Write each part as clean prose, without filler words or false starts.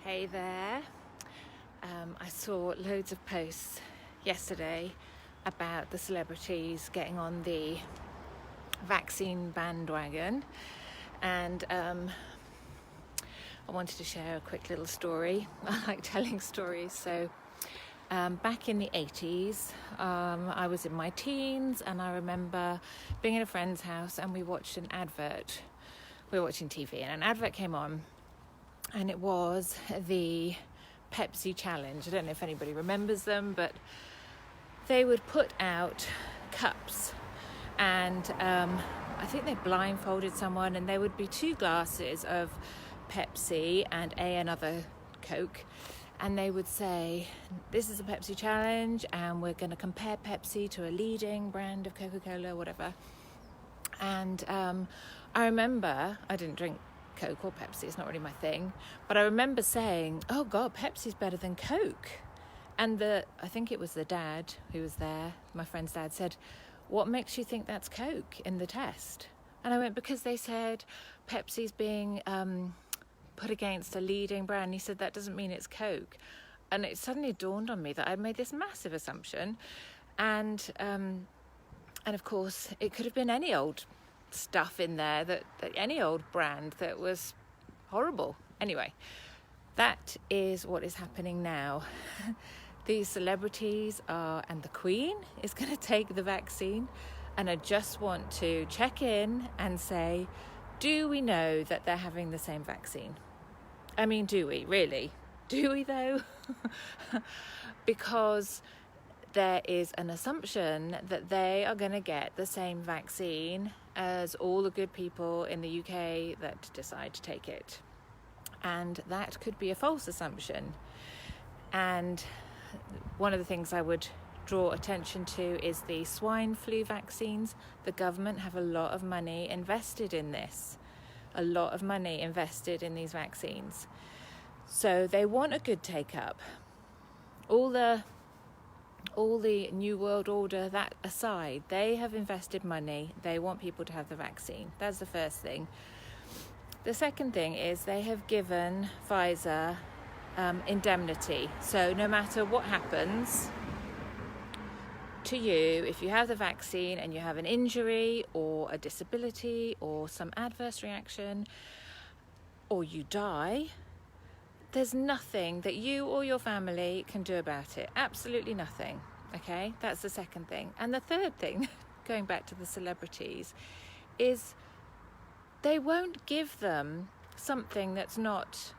Hey there. I saw loads of posts yesterday about the celebrities getting on the vaccine bandwagon, and I wanted to share a quick little story. I like telling stories. So back in the 80s, I was in my teens, and I remember being at a friend's house and we watched an advert. We were watching TV and an advert came on, and it was the Pepsi challenge. I don't know if anybody remembers them, but they would put out cups, and I think they blindfolded someone, and there would be 2 glasses of Pepsi and another Coke, and they would say, this is a Pepsi challenge and we're going to compare Pepsi to a leading brand of Coca-Cola, whatever. And I remember, I didn't drink Coke or Pepsi, it's not really my thing, but I remember saying, oh God, Pepsi's better than Coke. And I think it was the dad who was there, my friend's dad, said, what makes you think that's Coke in the test? And I went, because they said Pepsi's being put against a leading brand. He said, that doesn't mean it's Coke. And it suddenly dawned on me that I'd made this massive assumption, and of course it could have been any old stuff in there, that any old brand that was horrible. Anyway, that is what is happening now. These celebrities and the Queen is going to take the vaccine, and I just want to check in and say, do we know that they're having the same vaccine? I mean, do we really? Do we though? Because there is an assumption that they are going to get the same vaccine as all the good people in the UK that decide to take it. And that could be a false assumption. And one of the things I would draw attention to is the swine flu vaccines. The government have a lot of money invested in this. A lot of money invested in these vaccines. So they want a good take-up. All the New World Order, that aside, they have invested money. They want people to have the vaccine. That's the first thing. The second thing is they have given Pfizer indemnity. So no matter what happens to you, if you have the vaccine and you have an injury or a disability or some adverse reaction, or you die, there's nothing that you or your family can do about it. Absolutely nothing. Okay, that's the second thing. And the third thing, going back to the celebrities, is they won't give them something that's not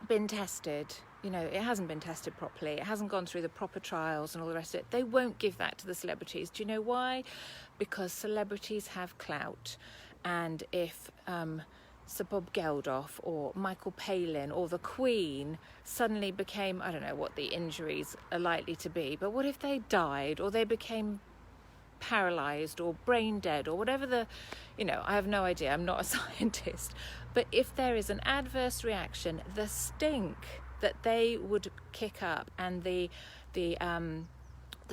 been tested. You know, it hasn't been tested properly. It hasn't gone through the proper trials and all the rest of it. They won't give that to the celebrities. Do you know why? Because celebrities have clout. And if Sir Bob Geldof or Michael Palin or the Queen suddenly became, I don't know what the injuries are likely to be, but what if they died or they became paralysed or brain dead or whatever I have no idea, I'm not a scientist, but if there is an adverse reaction, the stink that they would kick up and the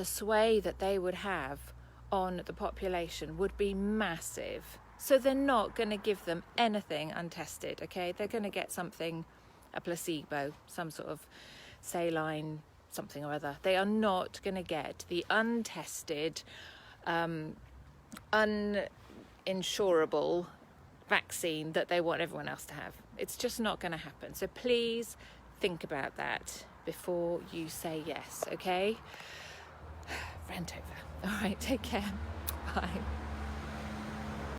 sway that they would have on the population would be massive. So they're not going to give them anything untested, okay? They're going to get something, a placebo, some sort of saline something or other. They are not going to get the untested, uninsurable vaccine that they want everyone else to have. It's just not going to happen. So please think about that before you say yes, okay? Rant over. All right, take care. Bye.